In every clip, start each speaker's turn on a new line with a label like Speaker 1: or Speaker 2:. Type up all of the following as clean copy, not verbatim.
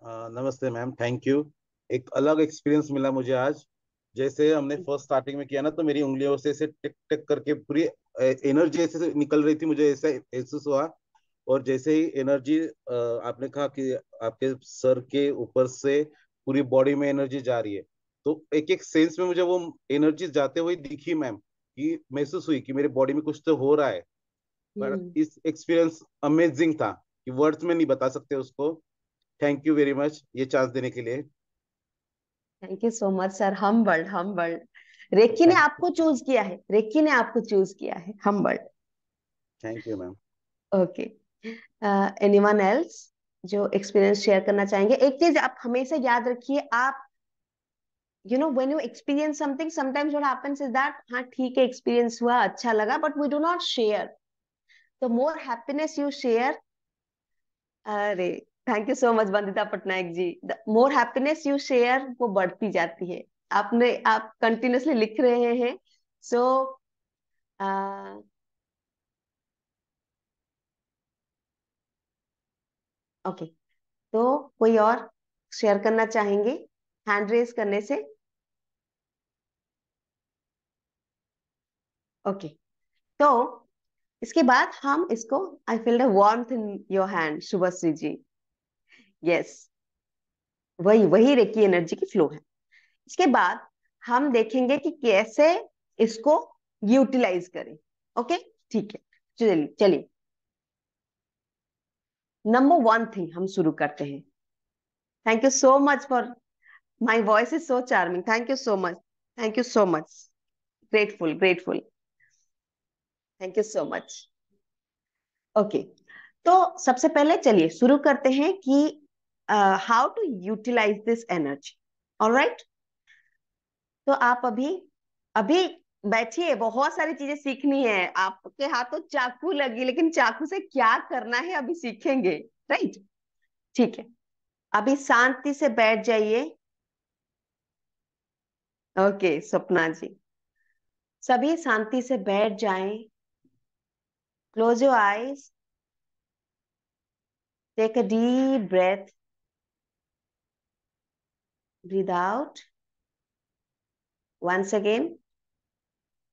Speaker 1: नमस्ते ma'am, thank you. एक अलग एक्सपीरियंस मिला मुझे आज। जैसे हमने फर्स्ट स्टार्टिंग में किया ना, तो मेरी उंगलियों से ऐसे टिक टिक करके पूरी एनर्जी ऐसे से निकल रही थी, मुझे ऐसा महसूस हुआ। और जैसे ही एनर्जी, आपने कहा कि आपके सर के ऊपर से पूरी बॉडी में एनर्जी जा रही है, तो एक एक सेंस में मुझे वो एनर्जी जाते हुए दिखी मैम, कि महसूस हुई कि मेरी बॉडी में कुछ तो हो रहा है। पर
Speaker 2: हम्म।
Speaker 1: इस एक्सपीरियंस अमेजिंग था कि वर्ड्स में नहीं बता सकते उसको। थैंक यू वेरी मच ये चांस देने के लिए।
Speaker 2: Thank you so much sir, humbled humbled. Reiki ने
Speaker 1: थैंक
Speaker 2: आपको चूज किया है, रेकी ने आपको चूज किया है, humbled.
Speaker 1: Thank you ma'am.
Speaker 2: Okay. Anyone else जो एक्सपीरियंस शेयर करना चाहेंगे? एक चीज आप हमेशा याद रखिए, आप when you experience something, sometimes what happens is that, हाँ ठीक है एक्सपीरियंस हुआ, अच्छा लगा, but we do not share. The more happiness you share, अरे thank you so much Vandita Patnaik ji, the more happiness you share वो बढ़ती जाती है। आप कंटिन्यूअसली लिख रहे हैं। सो ओके, तो कोई और शेयर करना चाहेंगे हैंड रेज करने से? ओके, तो इसके बाद हम इसको, I feel the warmth in your hand Shubhashree ji. Yes, वही वही रेकी एनर्जी की फ्लो है। इसके बाद हम देखेंगे कि कैसे इसको यूटिलाइज करें। ओके, ठीक है, चलिए चलिए, नंबर वन थिंग हम शुरू करते हैं। Thank you so much for, my voice is so charming, thank you so much, thank you so much, grateful grateful, thank you so much. Okay, तो सबसे पहले चलिए शुरू करते हैं कि how to utilize this energy. Alright, तो आप अभी अभी बैठिए, बहुत सारी चीजें सीखनी है। आपके हाथों चाकू लगी, लेकिन चाकू से क्या करना है अभी सीखेंगे। राइट, ठीक है, अभी शांति से बैठ जाइए। ओके सपना जी, सभी शांति से बैठ जाएं। Close your eyes, take a deep breath, breathe out. Once again,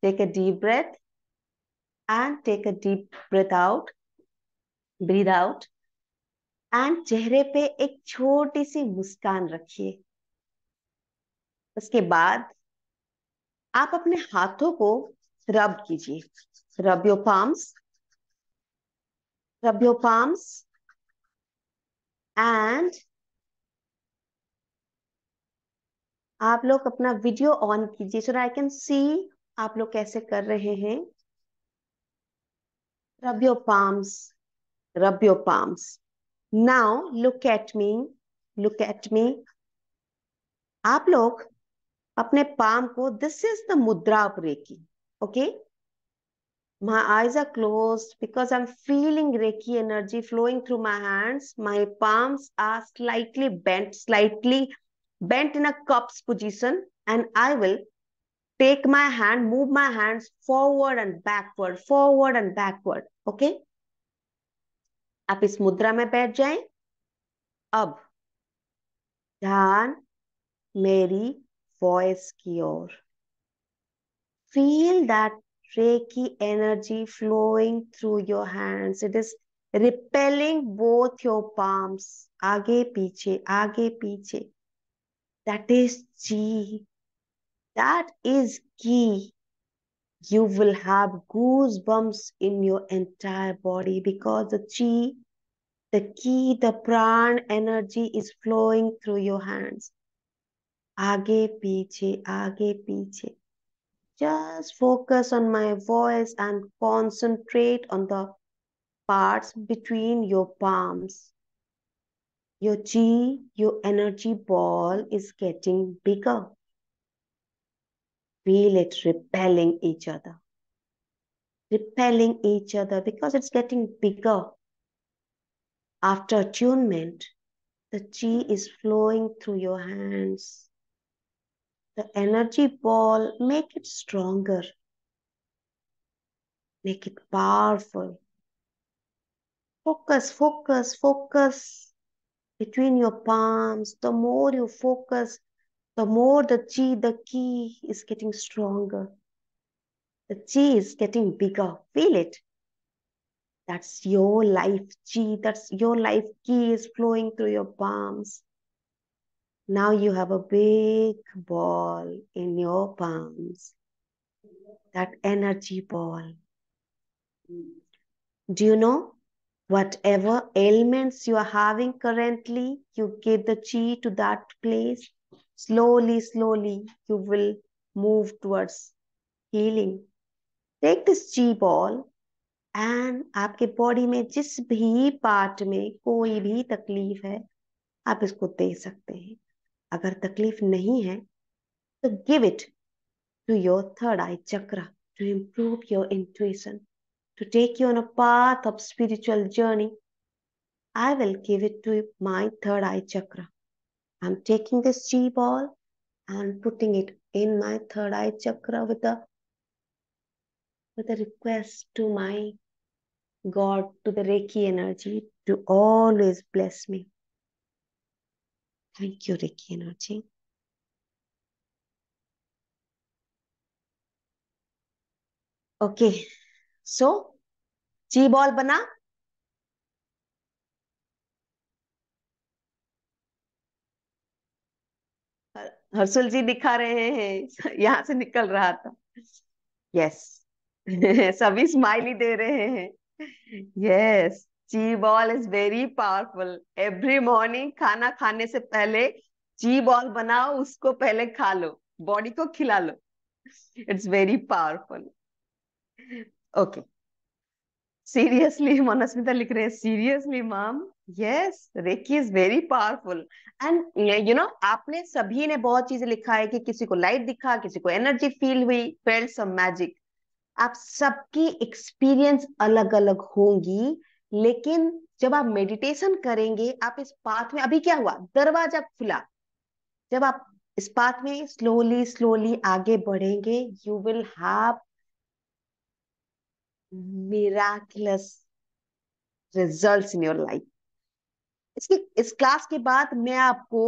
Speaker 2: take a deep breath and take a deep breath out, breathe out. And चेहरे पे एक छोटी सी मुस्कान रखिए। उसके बाद आप अपने हाथों को रब कीजिए। रब your palms, rub your palms and आप लोग अपना वीडियो ऑन कीजिए सो आई कैन सी आप लोग कैसे कर रहे हैं। Rub your palms, rub your palms. Now look at me, look at me. आप लोग अपने पाम को, this is the mudra of reiki. Okay, my eyes are closed because I'm feeling reiki energy flowing through my hands. My palms are slightly bent in a cup's position, and I will take my hand, move my hands forward and backward, forward and backward. Okay, आप इस मुद्रा में बैठ जाएं। अब ध्यान मेरी voice की ओर। Feel that Reiki energy flowing through your hands. It is repelling both your palms. आगे पीछे, आगे पीछे. That is chi. That is ki. You will have goosebumps in your entire body because the chi, the ki, the pran energy is flowing through your hands. आगे पीछे, आगे पीछे. Just focus on my voice and concentrate on the parts between your palms. Your chi, your energy ball is getting bigger. Feel it repelling each other because it's getting bigger. After attunement, the chi is flowing through your hands. The energy ball, make it stronger, make it powerful. Focus, focus, focus. between your palms. The more you focus, the more the key is getting stronger. The chi is getting bigger. Feel it. That's your life chi. That's your life key is flowing through your palms. Now you have a big ball in your palms. That energy ball. Do you know? Whatever ailments you are having currently, you give the chi to that place. Slowly, slowly, you will move towards healing. Take this chi ball and आपके body में जिस भी part में कोई भी तकलीफ है, आप इसको दे सकते हैं. अगर तकलीफ नहीं है, तो give it to your third eye chakra to improve your intuition, to take you on a path of spiritual journey. I will give it to my third eye chakra. I'm taking this chi ball and putting it in my third eye chakra with a request to my God, to the Reiki energy, to always bless me. Thank you, Reiki energy. Okay, so chi ball बना. हर्षुल जी दिखा रहे हैं, यहाँ से निकल रहा था. Yes. सभी स्माइली दे रहे हैं. यस. ची ball is very powerful. Every morning खाना खाने से पहले ची बॉल बनाओ, उसको पहले खा लो, बॉडी को खिला लो. It's very powerful. Okay. Seriously Manasmita लिख रहे हैं, seriously ma'am. Yes, reiki is very powerful. And आपने सभी ने बहुत चीजें लिखा है कि किसी को लाइट दिखा, किसी को एनर्जी फील हुई, फेल्ट सम मैजिक. आप सबकी एक्सपीरियंस अलग अलग होंगी, लेकिन जब आप मेडिटेशन करेंगे, आप इस पाथ में, अभी क्या हुआ, दरवाजा खुला. जब आप इस पाथ में स्लोली स्लोली आगे बढ़ेंगे, you will have miraculous results in your life. इस क्लास के बाद मैं आपको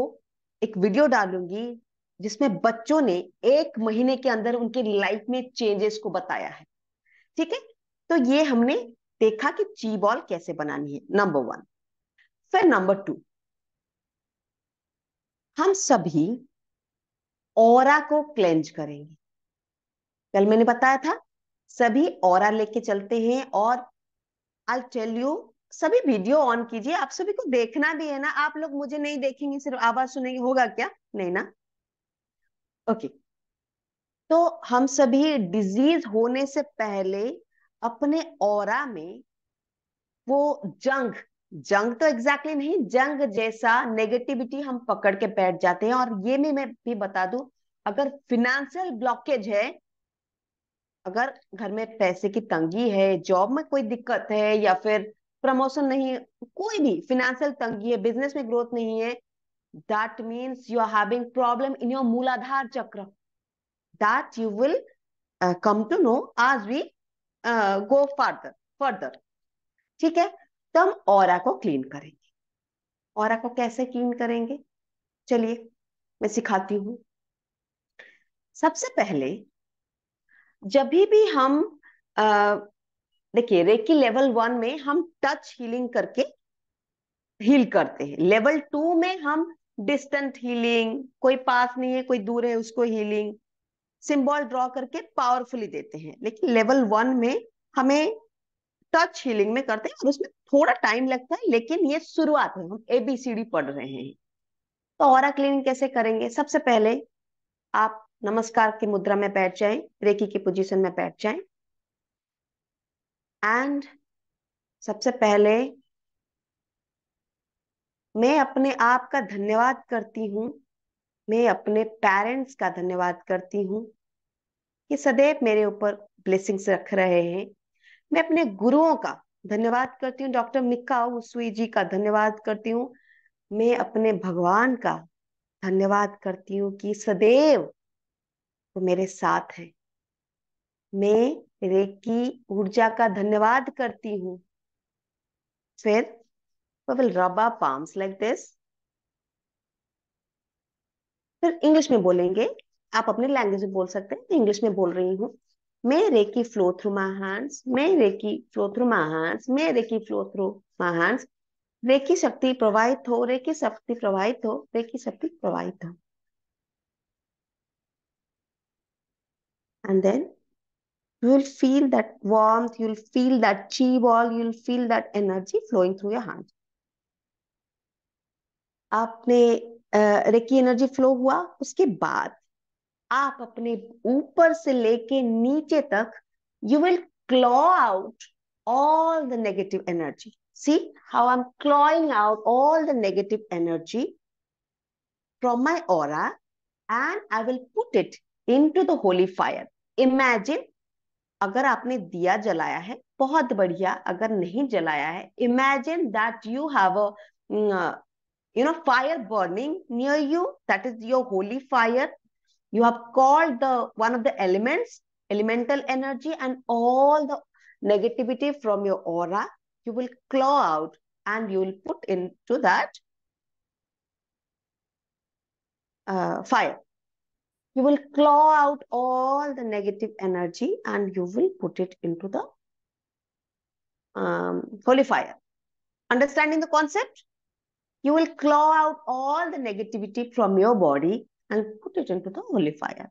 Speaker 2: एक वीडियो डालूंगी जिसमें बच्चों ने 1 महीने के अंदर उनके लाइफ में चेंजेस को बताया है. ठीक है. तो ये हमने देखा कि ची बॉल कैसे बनानी है, नंबर 1. फिर नंबर 2, हम सभी ऑरा को क्लेंज करेंगे. कल मैंने बताया था, सभी ऑरा लेके चलते हैं. और आई टेल यू, सभी वीडियो ऑन कीजिए. आप सभी को देखना भी है ना. आप लोग मुझे नहीं देखेंगे, सिर्फ आवाज सुनेंगे, होगा क्या? नहीं ना. ओके. तो हम सभी डिजीज होने से पहले अपने ऑरा में वो जंग जंग तो एग्जैक्टली नहीं, जंग जैसा नेगेटिविटी हम पकड़ के बैठ जाते हैं. और ये मैं भी बता दूं, अगर फिनेंशियल ब्लॉकेज है, अगर घर में पैसे की तंगी है, जॉब में कोई दिक्कत है, या फिर प्रमोशन नहीं, कोई भी फिनेंशियल तंगी है, बिजनेस में ग्रोथ नहीं है, that means you are having problem in your Muladhara chakra. That you will come to know as we go further. ठीक है. तो हम ऑरा को क्लीन करेंगे. ऑरा को कैसे क्लीन करेंगे, चलिए मैं सिखाती हूँ. सबसे पहले जब भी हम देखिए, रेकी लेवल 1 में हम टच हीलिंग करके हील करते हैं. लेवल 2 में हम डिस्टेंट हीलिंग, कोई पास नहीं है कोई दूर है उसको हीलिंग, सिंबल ड्रॉ करके पावरफुली देते हैं. लेकिन लेवल 1 में हमें टच हीलिंग में करते हैं, और उसमें थोड़ा टाइम लगता है, लेकिन ये शुरुआत है, हम ABCD पढ़ रहे हैं. तो ऑरा क्लीनिंग कैसे करेंगे? सबसे पहले आप नमस्कार की मुद्रा में बैठ जाएं, रेकी की पोजीशन में बैठ जाएं. एंड सबसे पहले मैं अपने आप का धन्यवाद करती हूँ. मैं अपने पेरेंट्स का धन्यवाद करती हूँ कि सदैव मेरे ऊपर ब्लेसिंग्स रख रहे हैं. मैं अपने गुरुओं का धन्यवाद करती हूँ. डॉक्टर मिका उसुई जी का धन्यवाद करती हूँ. मैं अपने भगवान का धन्यवाद करती हूँ कि सदैव वो मेरे साथ है. मैं रेकी ऊर्जा का धन्यवाद करती हूँ. फिर we will rub our palms like this. फिर इंग्लिश में बोलेंगे, आप अपने लैंग्वेज में बोल सकते हैं, इंग्लिश में बोल रही हूँ। May Reiki flow through my hands. May Reiki flow through my hands. May Reiki flow through my hands. Reiki शक्ति प्रवाहित हो, रेकी शक्ति प्रवाहित हो, रेकी शक्ति प्रवाहित हो। And then you will feel that warmth, you will feel that chi ball, you will feel that energy flowing through your hands. आपने रेकी एनर्जी फ्लो हुआ, उसके बाद आप अपने ऊपर से लेके नीचे तक you will claw out all the negative energy. See how I'm clawing out all the negative energy from my aura and I will put it into the holy fire. Imagine, अगर आपने दिया जलाया है बहुत बढ़िया, अगर नहीं जलाया है, imagine that you have a fire burning near you, that is your holy fire. You have called the one of the elements, elemental energy, and all the negativity from your aura you will claw out and you will put into that fire. You will claw out all the negative energy and you will put it into the holy fire. Understanding the concept? You will claw out all the negativity from your body and put it into the holy fire.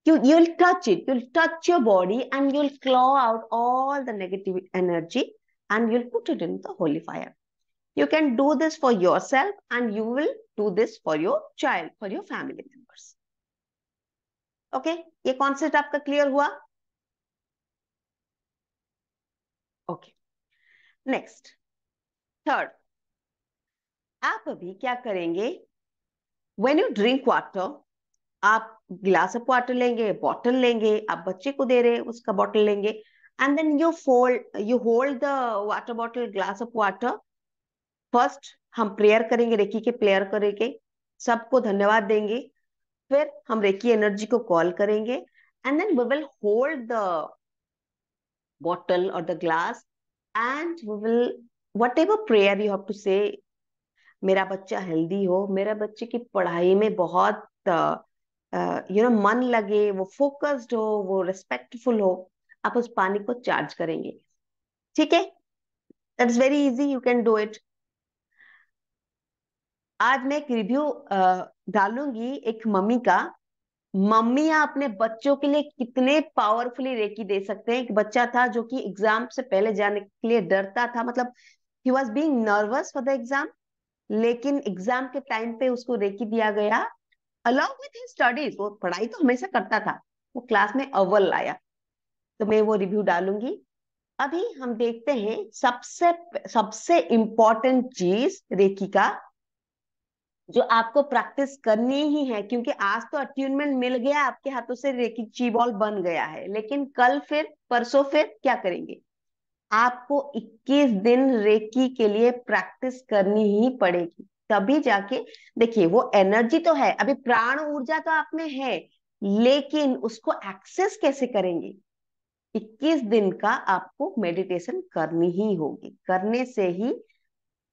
Speaker 2: You'll touch it, you'll touch your body and you'll claw out all the negative energy and you'll put it in the holy fire. You can do this for yourself and you will do this for your child, for your family members. Okay, ये concept आपका clear हुआ? Okay, next, third, आप अभी क्या करेंगे? When you drink water, आप glass of water लेंगे, bottle लेंगे, आप बच्चे को दे रहे हैं उसका बॉटल लेंगे, and then you hold the water bottle, glass of water. First हम प्रेयर करेंगे, रेकी के प्रेयर करेंगे, सबको धन्यवाद देंगे, फिर हम रेकी एनर्जी को कॉल करेंगे and then we will hold the bottle or the glass and we will whatever prayer you have to say, मेरा बच्चा हेल्दी हो, मेरा बच्चे की पढ़ाई में बहुत मन लगे, वो फोकस्ड हो, वो रिस्पेक्टफुल हो, आप उस पानी को चार्ज करेंगे। ठीक है, that's very easy, you can do it. आज मैं एक रिव्यू डालूंगी एक मम्मी का। मम्मियां अपने बच्चों के लिए कितने पावरफुली रेकी दे सकते हैं। एक बच्चा था जो कि एग्जाम से पहले जाने के लिए डरता था, मतलब he was being nervous for the exam, लेकिन एग्जाम के टाइम पे उसको रेकी दिया गया अलॉन्ग विथ हिज स्टडीज। वो पढ़ाई तो हमेशा करता था, वो क्लास में अव्वल लाया। तो मैं वो रिव्यू डालूंगी। अभी हम देखते हैं सबसे सबसे इंपॉर्टेंट चीज रेकी का, जो आपको प्रैक्टिस करनी ही है, क्योंकि आज तो अट्यूनमेंट मिल गया आपके हाथों से, रेकी ची बॉल बन गया है, लेकिन कल फिर परसों फिर क्या करेंगे? आपको 21 दिन रेकी के लिए प्रैक्टिस करनी ही पड़ेगी, तभी जाके देखिए वो एनर्जी तो है, अभी प्राण ऊर्जा तो आप में है, लेकिन उसको एक्सेस कैसे करेंगे? 21 दिन का आपको मेडिटेशन करनी ही होगी, करने से ही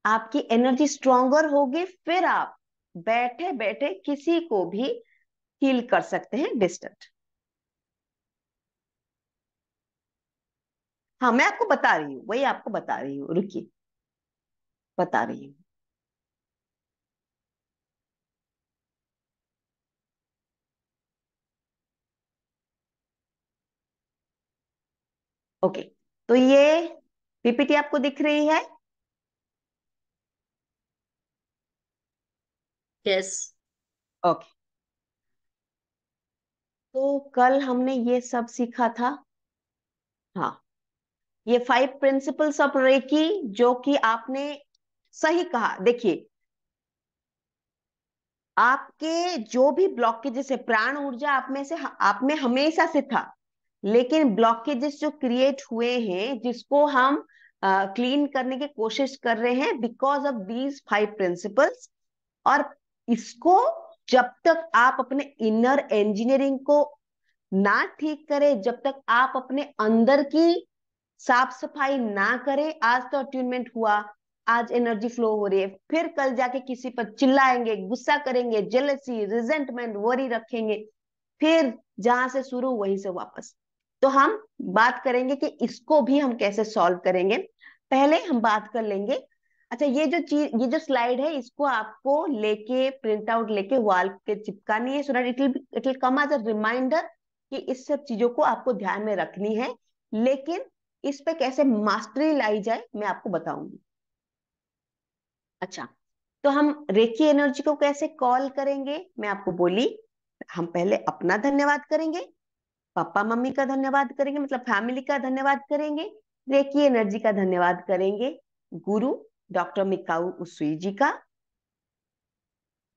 Speaker 2: आपकी एनर्जी स्ट्रोंगर होगी, फिर आप बैठे बैठे किसी को भी हील कर सकते हैं डिस्टेंट। हाँ, मैं आपको बता रही हूँ, वही आपको बता रही हूँ, रुकिए बता रही हूँ। ओके, तो ये पीपीटी आपको दिख रही है?
Speaker 3: यस।
Speaker 2: ओके, तो कल हमने ये सब सीखा था। हाँ, ये 5 प्रिंसिपल्स ऑफ रेकी, जो कि आपने सही कहा। देखिए, आपके जो भी ब्लॉकेजेस है, प्राण ऊर्जा आप में हमेशा से था, लेकिन ब्लॉकेजेस जो क्रिएट हुए हैं, जिसको हम क्लीन करने की कोशिश कर रहे हैं बिकॉज ऑफ दीज 5 प्रिंसिपल्स। और इसको जब तक आप अपने इनर इंजीनियरिंग को ना ठीक करें, जब तक आप अपने अंदर की साफ सफाई ना करें, आज तो अट्यूनमेंट हुआ, आज एनर्जी फ्लो हो रही है, फिर कल जाके किसी पर चिल्लाएंगे, गुस्सा करेंगे, जेलसी, रिजेंटमेंट, वरी रखेंगे, फिर जहां से शुरू वहीं से वापस। तो हम बात करेंगे कि इसको भी हम कैसे सॉल्व करेंगे। पहले हम बात कर लेंगे, अच्छा ये जो स्लाइड है इसको आपको लेके प्रिंट आउट लेके वॉल पे चिपकानी है, so that it will come as a reminder कि इस सब चीजों को आपको ध्यान में रखनी है। लेकिन इस पे कैसे मास्टरी लाई जाए मैं आपको बताऊंगी। अच्छा, तो हम रेकी एनर्जी को कैसे कॉल करेंगे मैं आपको बोली। हम पहले अपना धन्यवाद करेंगे, पापा मम्मी का धन्यवाद करेंगे, मतलब फैमिली का धन्यवाद करेंगे, रेकी एनर्जी का धन्यवाद करेंगे, गुरु डॉक्टर मिकाऊ उसूई जी का,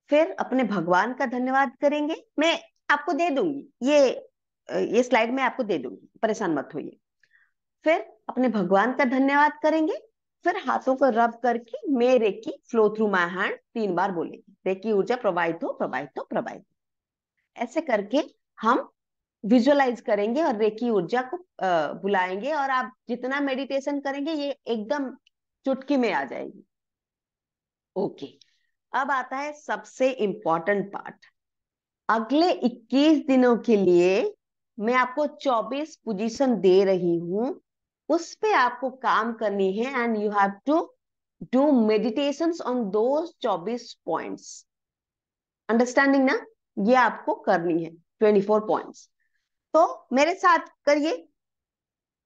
Speaker 2: फिर अपने भगवान का धन्यवाद करेंगे। मैं आपको दे दूंगी ये स्लाइड मैं आपको दे दूंगी, परेशान मत होइए। फिर अपने भगवान का धन्यवाद करेंगे, फिर हाथों को रब करके मैं reiki flow through my hand 3 बार बोलेंगे, रेकी ऊर्जा प्रवाहित हो प्रवाहित हो प्रवाहित हो। ऐसे करके हम विजुअलाइज करेंगे और रेकी ऊर्जा को बुलाएंगे, और आप जितना मेडिटेशन करेंगे ये एकदम चुटकी में आ जाएगी। ओके, अब आता है सबसे इंपॉर्टेंट पार्ट। अगले 21 दिनों के लिए मैं आपको 24 पोजीशन दे रही हूं, उस पे आपको काम करनी है, and you have to do meditations on those 24 points. Understanding ना? ये आपको करनी है 24 पॉइंट्स। तो मेरे साथ करिए,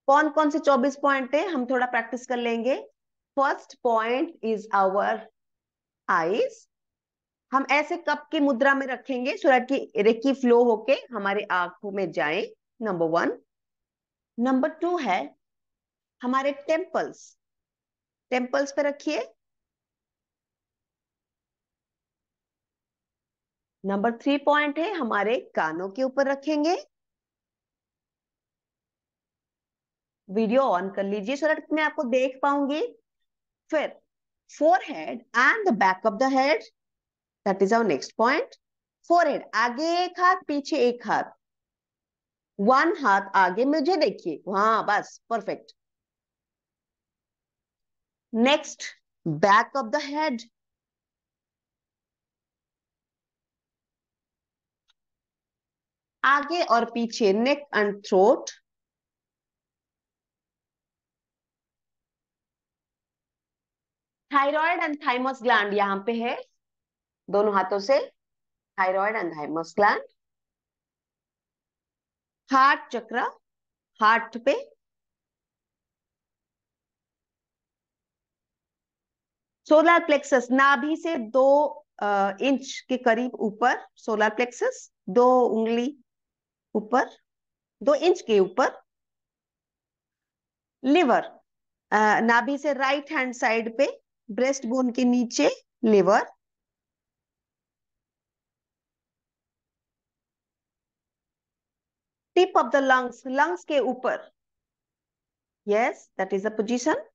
Speaker 2: कौन कौन से 24 पॉइंट है हम थोड़ा प्रैक्टिस कर लेंगे। First point is our eyes. हम ऐसे कप की मुद्रा में रखेंगे सो दैट कि रेकी फ्लो होके हमारे आंखों में जाए, नंबर 1। नंबर 2 है हमारे टेम्पल्स, टेम्पल्स पे रखिए। नंबर 3 पॉइंट है हमारे कानों के ऊपर रखेंगे। वीडियो ऑन कर लीजिए सो दैट मैं आपको देख पाऊंगी। फिर forehead and the back of the head, that is our next point. Forehead, आगे एक हाथ पीछे एक हाथ, 1 हाथ आगे मुझे देखिए, हाँ बस perfect. Next, back of the head, आगे और पीछे neck and throat. Thyroid and thymus gland यहाँ पे है, दोनों हाथों से thyroid and thymus gland. Heart चक्र, हार्ट पे। सोलर प्लेक्सस, नाभि से 2 इंच के करीब ऊपर सोलर प्लेक्सस, 2 उंगली ऊपर, 2 इंच के ऊपर। लिवर, नाभि से राइट हैंड साइड पे, ब्रेस्ट बोन के नीचे liver. Tip of the lungs, lungs के ऊपर, yes that is the position.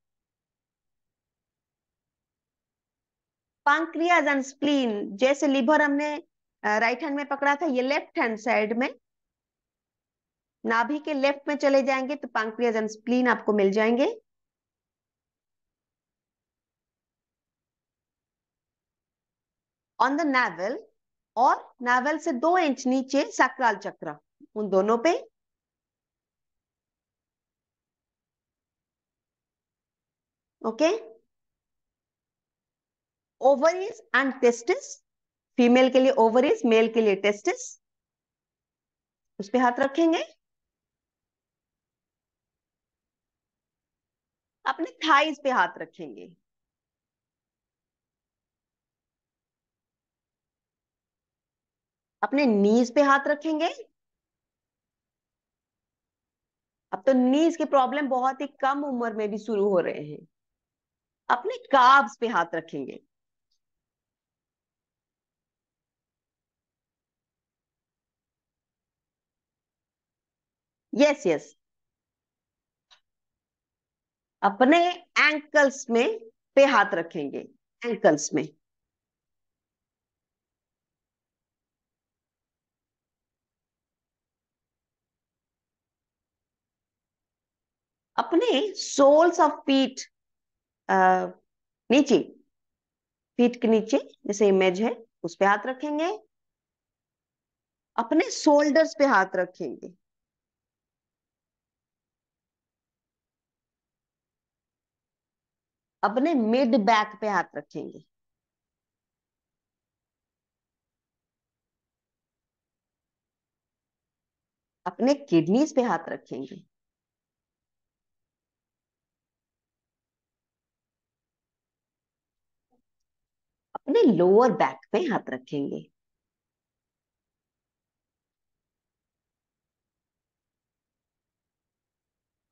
Speaker 2: Pancreas and spleen, जैसे लिवर हमने राइट हैंड में पकड़ा था, ये लेफ्ट हैंड साइड में, नाभि के लेफ्ट में चले जाएंगे तो पांक्रियाज एंड स्प्लीन आपको मिल जाएंगे। ऑन द नावल, और नावल से 2 इंच नीचे सैक्रल चक्र, उन दोनों पे। Okay, ovaries and testis, female के लिए ओवरीज, मेल के लिए टेस्टिस, उस पे हाथ रखेंगे। अपने थाइज पे हाथ रखेंगे। अपने नीज पे हाथ रखेंगे। अब तो नीज की प्रॉब्लम बहुत ही कम उम्र में भी शुरू हो रहे हैं। अपने काव्स पे हाथ रखेंगे। यस यस, अपने एंकल्स में पे हाथ रखेंगे, एंकल्स में। अपने सोल्स ऑफ फीट, नीचे, फीट के नीचे जैसे इमेज है उस पे हाथ रखेंगे, अपने शोल्डर्स पे हाथ रखेंगे, अपने मिड बैक पे हाथ रखेंगे, अपने किडनीज पे हाथ रखेंगे, अपने लोअर बैक पे हाथ रखेंगे,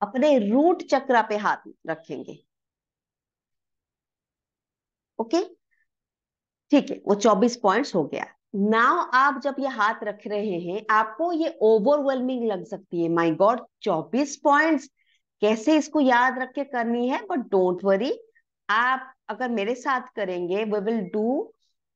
Speaker 2: अपने रूट चक्रा पे हाथ रखेंगे। ओके, ठीक है, वो 24 पॉइंट्स हो गया। नाउ आप जब ये हाथ रख रहे हैं आपको ये ओवरवेलमिंग लग सकती है, माय गॉड 24 पॉइंट्स, कैसे इसको याद रख के करनी है, बट डोंट वरी, आप अगर मेरे साथ करेंगे we will do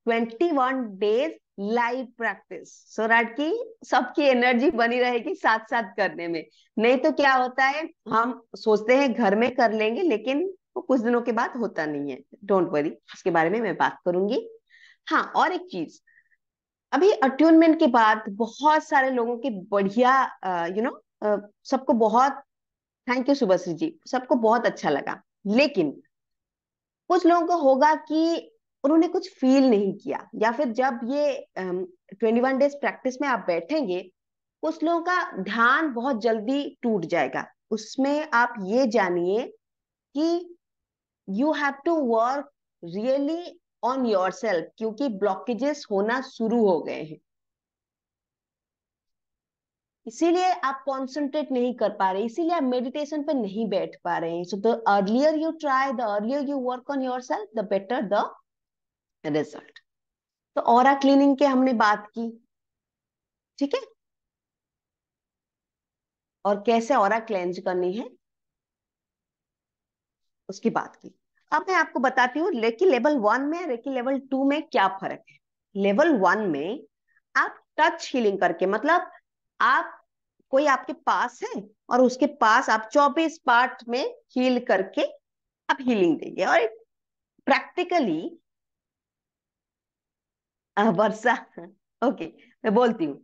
Speaker 2: 21 days live practice, so that की सबकी एनर्जी बनी रहेगी साथ साथ करने में। नहीं तो क्या होता है, हम सोचते हैं घर में कर लेंगे लेकिन वो कुछ दिनों के बाद होता नहीं है। डोंट वरी, इसके बारे में मैं बात करूंगी। हाँ, और एक चीज, अभी अट्यूनमेंट के बाद बहुत सारे लोगों के बढ़िया, सबको बहुत थैंक यू सुभश्री जी, सबको बहुत अच्छा लगा, लेकिन कुछ लोगों को होगा कि उन्होंने कुछ फील नहीं किया, या फिर जब ये 21 डेज प्रैक्टिस में आप बैठेंगे कुछ लोगों का ध्यान बहुत जल्दी टूट जाएगा। उसमें आप ये जानिए कि you have to work really on yourself, क्योंकि ब्लॉकेजेस होना शुरू हो गए हैं, इसीलिए आप कंसंट्रेट नहीं कर पा रहे, इसीलिए आप मेडिटेशन पे नहीं बैठ पा रहे हैं। So the earlier you try, the earlier you work on your self, the better the result. तो ऑरा क्लीनिंग के हमने बात की, ठीक है, और कैसे ऑरा क्लेंज करनी है उसकी बात की। अब मैं आपको बताती हूँ रेकी लेवल 1 में रेकी लेवल 2 में क्या फर्क है। लेवल 1 में आप टच हीलिंग करके, मतलब आप, कोई आपके पास है और उसके पास आप 24 पार्ट में हील करके आप हीलिंग देंगे। और प्रैक्टिकली वर्षा ओके, मैं बोलती हूँ,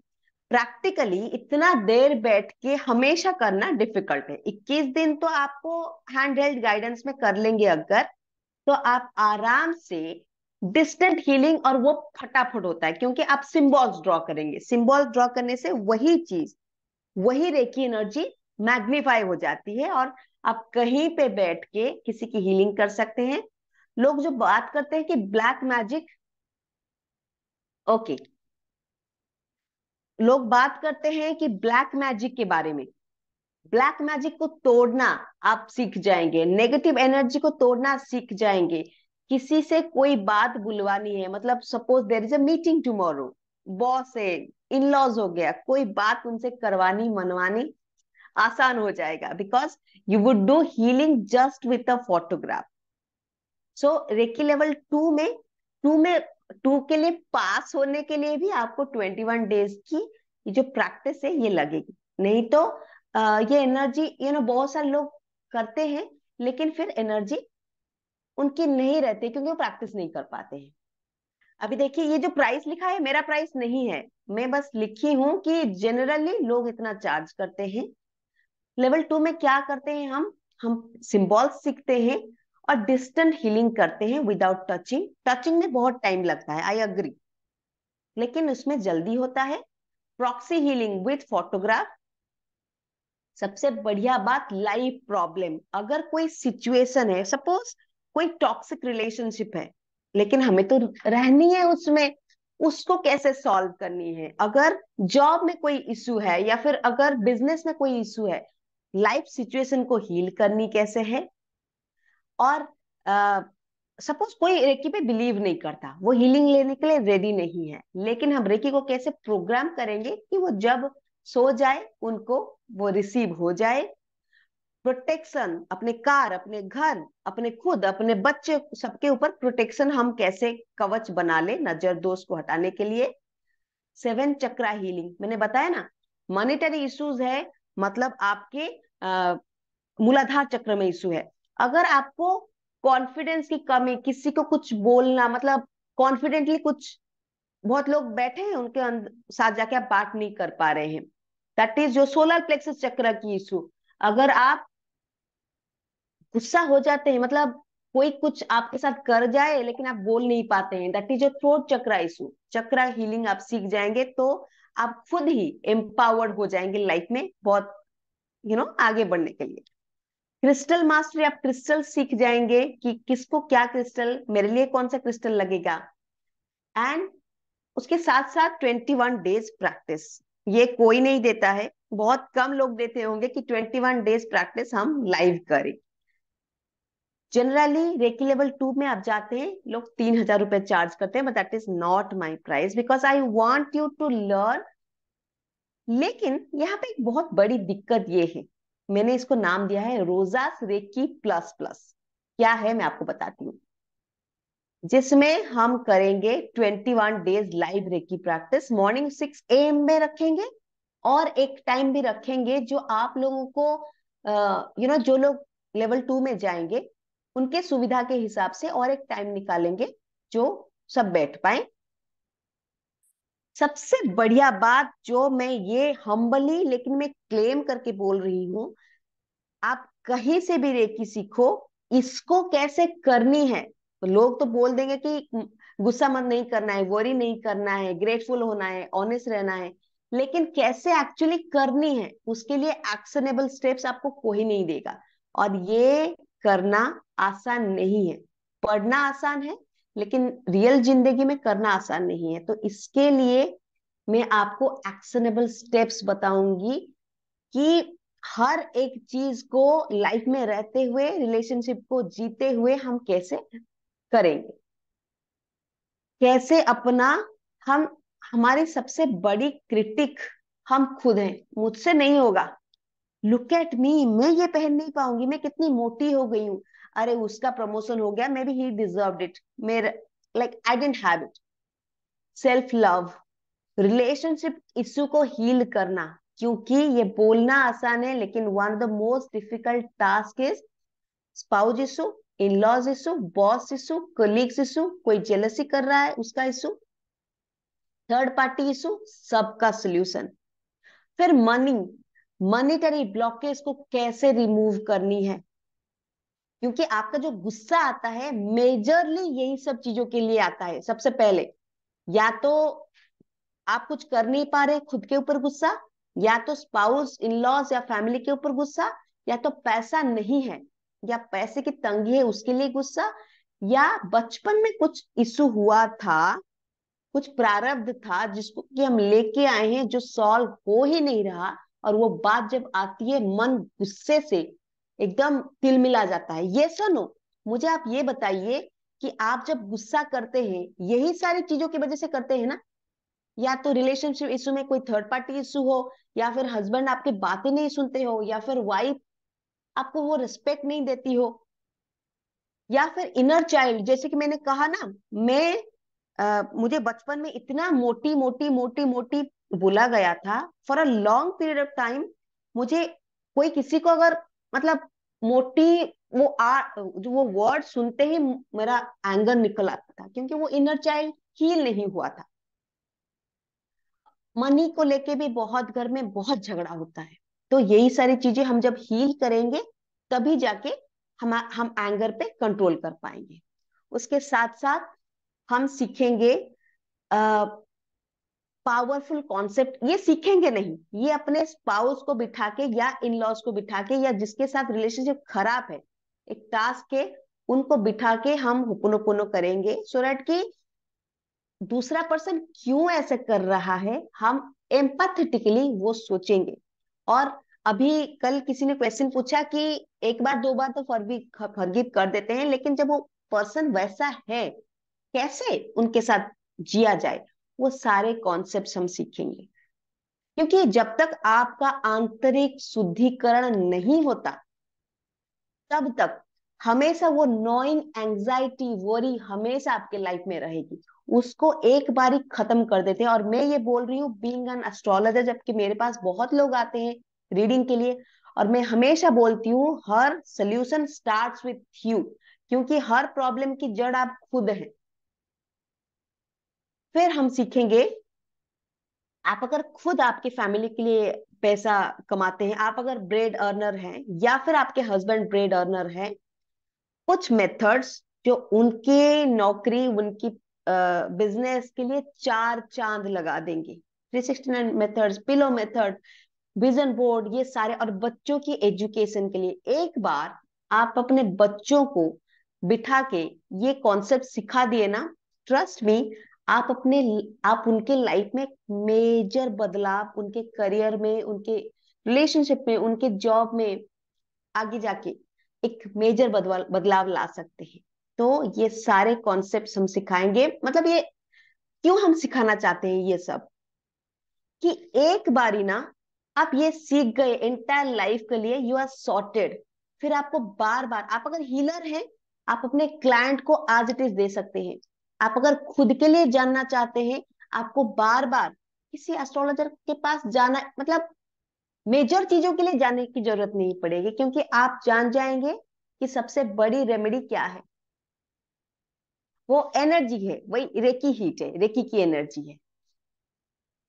Speaker 2: प्रैक्टिकली इतना देर बैठ के हमेशा करना डिफिकल्ट है। 21 दिन तो आपको हैंड हेल्ड गाइडेंस में कर लेंगे अगर, तो आप आराम से डिस्टेंट हीलिंग, और वो फटाफट होता है क्योंकि आप सिंबल्स ड्रॉ करेंगे, सिंबल ड्रॉ करने से वही चीज, वही रेकी एनर्जी मैग्नीफाई हो जाती है और आप कहीं पे बैठ के किसी की हीलिंग कर सकते हैं। लोग जो बात करते हैं कि ब्लैक मैजिक, ओके, लोग बात करते हैं कि ब्लैक मैजिक के बारे में, ब्लैक मैजिक को तोड़ना आप सीख जाएंगे, नेगेटिव एनर्जी को तोड़ना सीख जाएंगे। किसी से कोई बात बुलवानी है, मतलब suppose there is a meeting tomorrow, boss है, इन लॉज हो गया, कोई बात उनसे करवानी मनवानी आसान हो जाएगा, because you would do healing just with a photograph. So reiki level 2 में, 2 के लिए पास होने के लिए भी आपको 21 डेज की ये जो प्रैक्टिस है ये लगेगी। नहीं तो ये एनर्जी, बहुत सारे लोग करते हैं लेकिन फिर एनर्जी उनकी नहीं रहती क्योंकि वो प्रैक्टिस नहीं कर पाते हैं। अभी देखिए, ये जो प्राइस लिखा है मेरा प्राइस नहीं है, मैं बस लिखी हूं कि जनरली लोग इतना चार्ज करते हैं। लेवल 2 में क्या करते हैं, हम सिंबल्स सीखते हैं और डिस्टेंट हीलिंग करते हैं विदाउट टचिंग। टचिंग में बहुत टाइम लगता है, आई अग्री, लेकिन उसमें जल्दी होता है। प्रॉक्सी हीलिंग विथ फोटोग्राफ, सबसे बढ़िया बात, लाइफ प्रॉब्लम, अगर कोई सिचुएशन है, सपोज कोई टॉक्सिक रिलेशनशिप है लेकिन हमें तो रहनी है उसमें, उसको कैसे सॉल्व करनी है, अगर जॉब में कोई इशू है या फिर अगर बिजनेस में कोई इशू है, लाइफ सिचुएशन को हील करनी कैसे है। और सपोज कोई रेकी पे बिलीव नहीं करता, वो हीलिंग लेने के लिए रेडी नहीं है, लेकिन हम रेकी को कैसे प्रोग्राम करेंगे कि वो जब सो जाए उनको वो रिसीव हो जाए। प्रोटेक्शन, अपने कार, अपने घर, अपने खुद, अपने बच्चे, सबके ऊपर प्रोटेक्शन हम कैसे कवच बना ले नजर दोष को हटाने के लिए। 7 चक्रा हीलिंग, मैंने बताया ना, मॉनिटरी इश्यूज है, मतलब आपके मूलाधार चक्र में इशू है, अगर आपको कॉन्फिडेंस की कमी, किसी को कुछ बोलना, मतलब कॉन्फिडेंटली कुछ, बहुत लोग बैठे हैं उनके साथ जाके आप बात नहीं कर पा रहे हैं। दैट इज जो सोलर प्लेक्सस चक्र की इशू। अगर आप गुस्सा हो जाते हैं, मतलब कोई कुछ आपके साथ कर जाए लेकिन आप बोल नहीं पाते हैं, that is your throat chakra issue. Chakra healing आप सीख जाएंगे तो आप खुद ही एम्पावर्ड हो जाएंगे लाइफ में, बहुत आगे बढ़ने के लिए। क्रिस्टल मास्टरी, आप क्रिस्टल सीख जाएंगे कि किसको क्या क्रिस्टल, मेरे लिए कौन सा क्रिस्टल लगेगा। एंड उसके साथ साथ 21 डेज प्रैक्टिस, ये कोई नहीं देता है, बहुत कम लोग देते होंगे कि 21 डेज प्रैक्टिस हम लाइव करें। जनरली रेकी लेवल 2 में आप जाते हैं, लोग 3,000 रुपए चार्ज करते हैं, but that is not my price because I want you to learn. लेकिन यहाँ पे एक बहुत बड़ी दिक्कत ये है, मैंने इसको नाम दिया है रोजास रेकी प्लस प्लस। क्या है मैं आपको बताती हूँ, जिसमें हम करेंगे 21 days live reiki practice, morning 6 AM में रखेंगे, और एक टाइम भी रखेंगे जो आप लोगों को जो लोग लेवल 2 में जाएंगे उनके सुविधा के हिसाब से, और एक टाइम निकालेंगे जो सब बैठ पाए। सबसे बढ़िया बात जो मैं ये हम्बली लेकिन मैं क्लेम करके बोल रही हूँ, आप कहीं से भी रेकी सीखो, इसको कैसे करनी है, तो लोग तो बोल देंगे कि गुस्सा मत नहीं करना है, वरी नहीं करना है, ग्रेटफुल होना है, ऑनेस्ट रहना है, लेकिन कैसे एक्चुअली करनी है उसके लिए एक्शनेबल स्टेप्स आपको कोई नहीं देगा। और ये करना आसान नहीं है, पढ़ना आसान है लेकिन रियल जिंदगी में करना आसान नहीं है। तो इसके लिए मैं आपको एक्शनेबल स्टेप्स बताऊंगी कि हर एक चीज को लाइफ में रहते हुए, रिलेशनशिप को जीते हुए हम कैसे करेंगे, कैसे अपना, हम, हमारी सबसे बड़ी क्रिटिक हम खुद हैं, मुझसे नहीं होगा। लुक एट मी, मैं ये पहन नहीं पाऊंगी, मैं कितनी मोटी हो गई हूँ, अरे उसका प्रमोशन हो गया, maybe he deserved it, मेरे like I didn't have it. Self love, relationship issue को हील करना, क्योंकि ये बोलना आसान है लेकिन one of the most difficult task is spouse issue, in laws issue, boss issue, colleagues issue, कोई जेलसी कर रहा है उसका इशू, थर्ड पार्टी इशू, सबका सोल्यूशन। फिर मनी, मनीटरी ब्लॉकेज को कैसे रिमूव करनी है, क्योंकि आपका जो गुस्सा आता है मेजरली यही सब चीजों के लिए आता है। सबसे पहले या तो आप कुछ कर नहीं पा रहे खुद के ऊपर गुस्सा, या तो स्पाउस, इन लॉज या फैमिली के ऊपर गुस्सा, या तो पैसा नहीं है या पैसे की तंगी है उसके लिए गुस्सा, या बचपन में कुछ इशू हुआ था, कुछ प्रारब्ध था जिसको कि हम लेके आए हैं जो सॉल्व हो ही नहीं रहा, और वो बात जब आती है मन गुस्से से एकदम तिलमिला जाता है। ये सुनो, मुझे आप ये बताइए कि आप जब गुस्सा करते हैं यही सारी चीजों की वजह से करते हैं ना, या तो रिलेशनशिप इशू में कोई थर्ड पार्टी इशू हो, या फिर हस्बैंड आपकी बातें नहीं सुनते हो, या फिर वाइफ आपको वो रिस्पेक्ट नहीं देती हो, या फिर इनर चाइल्ड, जैसे कि मैंने कहा ना, मैं मुझे बचपन में इतना मोटी मोटी मोटी मोटी बोला गया था for a long period of time. मुझे कोई किसी को अगर मतलब मोटी, जो वो वर्ड सुनते ही मेरा एंगर निकल आता था, क्योंकि वो इनर चाइल्ड हील नहीं हुआ था। मनी को लेके भी बहुत घर में बहुत झगड़ा होता है, तो यही सारी चीजें हम जब हील करेंगे तभी जाके हम एंगर पे कंट्रोल कर पाएंगे। उसके साथ साथ हम सीखेंगे पावरफुल कॉन्सेप्ट, ये सीखेंगे नहीं, ये अपने स्पाउस को बिठा के या इन लॉज को बिठा के या जिसके साथ रिलेशनशिप खराब है, एक टास्क है, उनको बिठा के हम हुपुनोपुनो करेंगे, सो दैट कि दूसरा पर्सन क्यों ऐसे कर रहा है हम एम्पैथेटिकली वो सोचेंगे। और अभी कल किसी ने क्वेश्चन पूछा कि एक बार दो बार तो फॉरगिव कर देते हैं, लेकिन जब वो पर्सन वैसा है कैसे उनके साथ जिया जाए, वो सारे कॉन्सेप्ट्स हम सीखेंगे। क्योंकि जब तक आपका आंतरिक शुद्धिकरण नहीं होता तब तक हमेशा वो नोइंग एंजाइटी वरी हमेशा आपके लाइफ में रहेगी, उसको एक बार ही खत्म कर देते हैं। और मैं ये बोल रही हूँ बीइंग एन एस्ट्रोलॉजर, जबकि मेरे पास बहुत लोग आते हैं रीडिंग के लिए, और मैं हमेशा बोलती हूँ हर सोल्यूशन स्टार्ट्स विथ यू, क्योंकि हर प्रॉब्लम की जड़ आप खुद हैं। फिर हम सीखेंगे, आप अगर खुद आपकी फैमिली के लिए पैसा कमाते हैं, आप अगर ब्रेड अर्नर हैं या फिर आपके हस्बैंड ब्रेड अर्नर हैं, कुछ मेथड्स जो उनके नौकरी, उनकी बिजनेस के लिए चार चांद लगा देंगे। 369 methods, pillow method, vision board, ये सारे। और बच्चों की एजुकेशन के लिए एक बार आप अपने बच्चों को बिठा के ये कॉन्सेप्ट सिखा दिए ना, ट्रस्ट मी, आप उनके लाइफ में मेजर बदलाव, उनके करियर में, उनके रिलेशनशिप में, उनके जॉब में, आगे जाके एक मेजर बदलाव ला सकते हैं। तो ये सारे कॉन्सेप्ट्स हम सिखाएंगे। मतलब ये क्यों हम सिखाना चाहते हैं ये सब, कि एक बारी ना आप ये सीख गए, एंटायर लाइफ के लिए यू आर सॉर्टेड। फिर आपको बार बार, आप अगर हीलर हैं, आप अपने क्लाइंट को आज इट इज दे सकते हैं। आप अगर खुद के लिए जानना चाहते हैं, आपको बार बार किसी एस्ट्रोलॉजर के पास जाना, मतलब मेजर चीजों के लिए जाने की जरूरत नहीं पड़ेगी, क्योंकि आप जान जाएंगे कि सबसे बड़ी रेमेडी क्या है। वो एनर्जी है, वही रेकी हीट है, रेकी की एनर्जी है।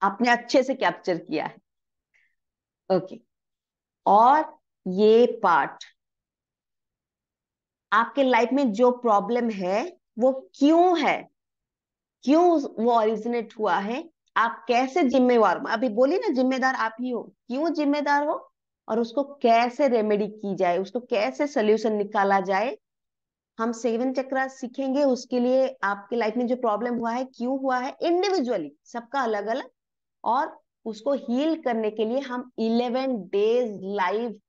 Speaker 2: आपने अच्छे से कैप्चर किया है। ओके। और ये पार्ट, आपके लाइफ में जो प्रॉब्लम है वो क्यों है, क्यों वो ओरिजिनेट हुआ है, आप कैसे जिम्मेवार, अभी बोली ना जिम्मेदार आप ही हो, क्यों जिम्मेदार हो, और उसको कैसे रेमेडी की जाए, उसको कैसे सोल्यूशन निकाला जाए। हम 7 चक्रा सीखेंगे, उसके लिए आपके लाइफ में जो प्रॉब्लम हुआ है, क्यों हुआ है, इंडिविजुअली सबका अलग अलग। और उसको हील करने के लिए हम 11 डेज लाइव,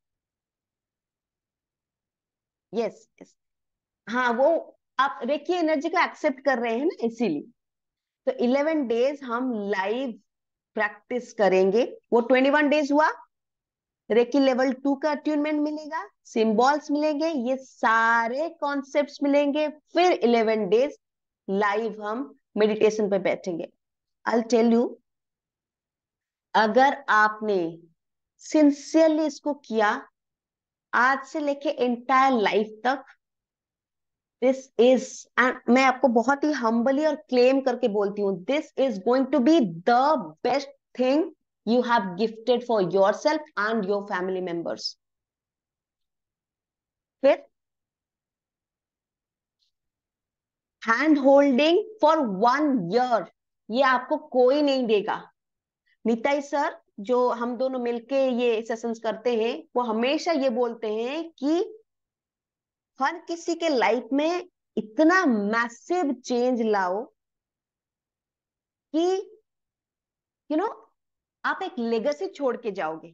Speaker 2: यस यस, हाँ वो, आप रेकी एनर्जी को एक्सेप्ट कर रहे हैं ना, इसीलिए। तो 11 डेज हम लाइव प्रैक्टिस करेंगे। वो 21 डेज हुआ, रेकी लेवल 2 का अट्यूनमेंट मिलेगा, सिंबल्स मिलेंगे, ये सारे कॉन्सेप्ट्स मिलेंगे। फिर 11 डेज लाइव हम मेडिटेशन पे बैठेंगे। आई टेल यू, अगर आपने सिंसियरली इसको किया, आज से लेके एंटायर लाइफ तक, दिस इज, एंड मैं आपको बहुत ही हम्बली और क्लेम करके बोलती हूँ, this is going to be the best thing you have gifted for yourself and your family members. फिर हैंड होल्डिंग फॉर 1 ईयर, ये आपको कोई नहीं देगा। निताई सर, जो हम दोनों मिलके ये सेशंस करते हैं, वो हमेशा ये बोलते हैं कि हर किसी के लाइफ में इतना मैसिव चेंज लाओ कि यू नो आप एक लेगेसी छोड़ के जाओगे।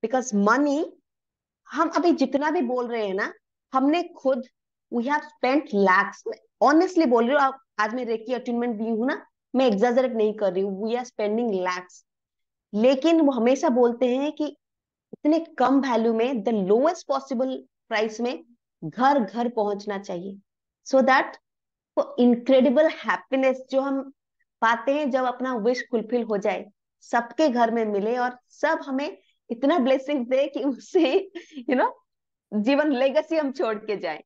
Speaker 2: बिकॉज मनी, हम अभी जितना भी बोल रहे हैं ना, हमने खुद, we have spent lakhs, honestly बोल रही हूँ। आप, आज मैं रेकी अटेनमेंट दी हूँ ना, मैं एग्जैजरेट नहीं कर रही हूँ, वी आर स्पेंडिंग लैक्स। लेकिन वो हमेशा बोलते हैं कि इतने कम वैल्यू में, द लोएस्ट पॉसिबल प्राइस में घर घर पहुंचना चाहिए, सो दैट वो इनक्रेडिबल हैप्पीनेस जो हम पाते हैं जब अपना विश फुलफिल हो जाए, सबके घर में मिले, और सब हमें इतना ब्लेसिंग दे कि उससे जीवन लेगेसी हम छोड़ के जाएं।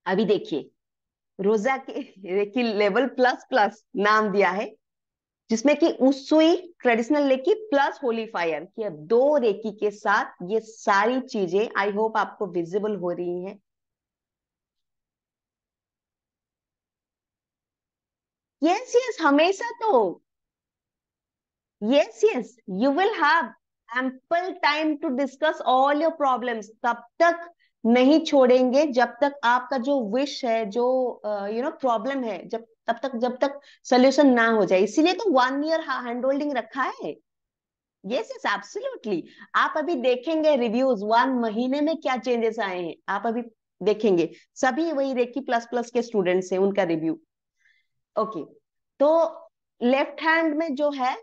Speaker 2: अभी देखिए, रोजा के की लेवल प्लस प्लस नाम दिया है, जिसमें कि Usui traditional reiki plus holy fire की 2 रेकी के साथ ये सारी चीजें, आई होप आपको विजिबल हो रही हैं। यस यस, हमेशा तो, yes yes, you will have ample time to discuss all your problems. तब तक नहीं छोड़ेंगे जब तक आपका जो विश है, जो प्रॉब्लम है, जब तक सोल्यूशन ना हो जाए। इसीलिए तो 1 ईयर हैंड होल्डिंग रखा है। Yes yes, absolutely. आप अभी देखेंगे रिव्यूज, 1 महीने में क्या चेंजेस आए हैं, आप अभी देखेंगे। सभी वही रेकी प्लस प्लस के स्टूडेंट्स हैं, उनका रिव्यू। ओके। तो लेफ्ट हैंड में जो है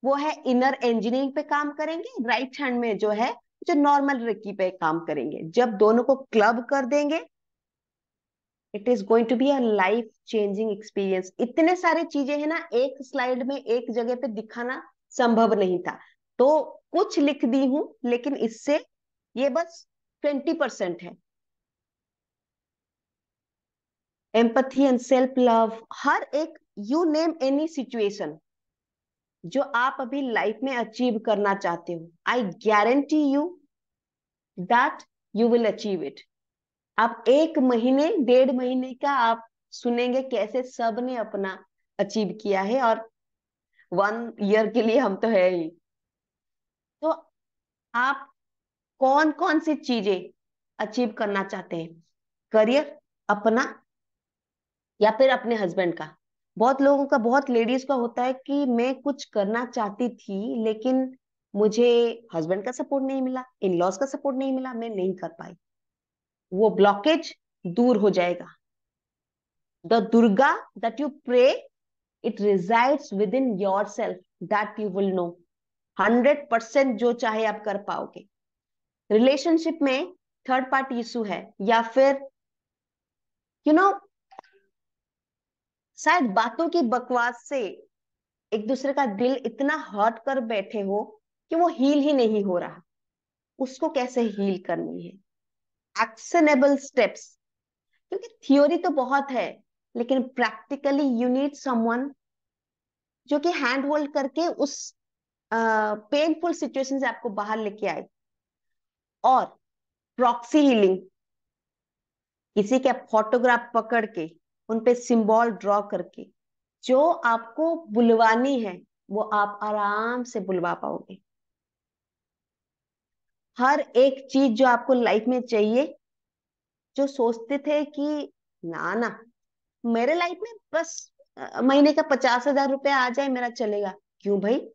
Speaker 2: वो है इनर इंजीनियरिंग पे काम करेंगे, राइट हैंड में जो है जो नॉर्मल रेकी पे काम करेंगे। जब दोनों को क्लब कर देंगे, it is going to be a life changing experience. इतने सारे चीजें हैं ना, एक स्लाइड में एक जगह पे दिखाना संभव नहीं था। तो कुछ लिख दी हूं, लेकिन इससे ये बस 20% है। एम्पथी एंड सेल्फ लव, हर एक, यू नेम एनी सिचुएशन जो आप अभी लाइफ में अचीव करना चाहते हो, I guarantee you that you will achieve it. आप 1 महीने 1.5 महीने का आप सुनेंगे कैसे सब ने अपना अचीव किया है, और 1 ईयर के लिए हम तो है ही। तो आप कौन कौन सी चीजें अचीव करना चाहते हैं? करियर अपना, या फिर अपने हस्बैंड का? बहुत लोगों का, बहुत लेडीज का होता है कि मैं कुछ करना चाहती थी, लेकिन मुझे हस्बैंड का सपोर्ट नहीं मिला, इन लॉज का सपोर्ट नहीं मिला, मैं नहीं कर पाई। वो ब्लॉकेज दूर हो जाएगा। The Durga that you pray, it resides within yourself, that you will know. 100% जो चाहे आप कर पाओगे। रिलेशनशिप में थर्ड पार्टी इशू है, या फिर यू you नो know, शायद बातों की बकवास से एक दूसरे का दिल इतना हर्ट कर बैठे हो कि वो हील ही नहीं हो रहा। उसको कैसे हील करनी है? एक्शनेबल स्टेप्स, क्योंकि थ्योरी तो बहुत है, लेकिन प्रैक्टिकली यू नीड समवन जो कि हैंड होल्ड करके उस पेनफुल सिचुएशन से आपको बाहर लेके आए। और प्रॉक्सी हीलिंग, किसी के फोटोग्राफ पकड़ के उन पे सिंबल ड्रॉ करके जो आपको बुलवानी है वो आप आराम से बुलवा पाओगे। हर एक चीज जो आपको लाइफ में चाहिए, जो सोचते थे कि ना ना, मेरे लाइफ में बस महीने का 50,000 रुपया आ जाए मेरा चलेगा। क्यों भाई?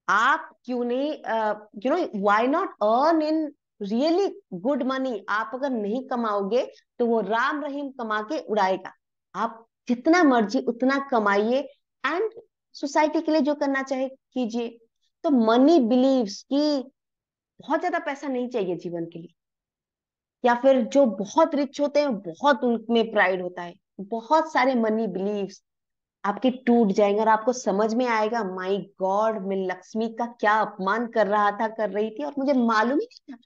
Speaker 2: आप क्यों नहीं, why not earn in really good money? आप अगर नहीं कमाओगे तो वो राम रहीम कमा के उड़ाएगा। आप जितना मर्जी उतना कमाइए, एंड सोसाइटी के लिए जो करना चाहे कीजिए। तो मनी बिलीव्स कि बहुत ज्यादा पैसा नहीं चाहिए जीवन के लिए, या फिर जो बहुत रिच होते हैं बहुत उनमें प्राइड होता है। बहुत सारे मनी बिलीव्स आपके टूट जाएंगे, और आपको समझ में आएगा, माय गॉड, मैं लक्ष्मी का क्या अपमान कर रहा था, कर रही थी, और मुझे मालूम ही नहीं था।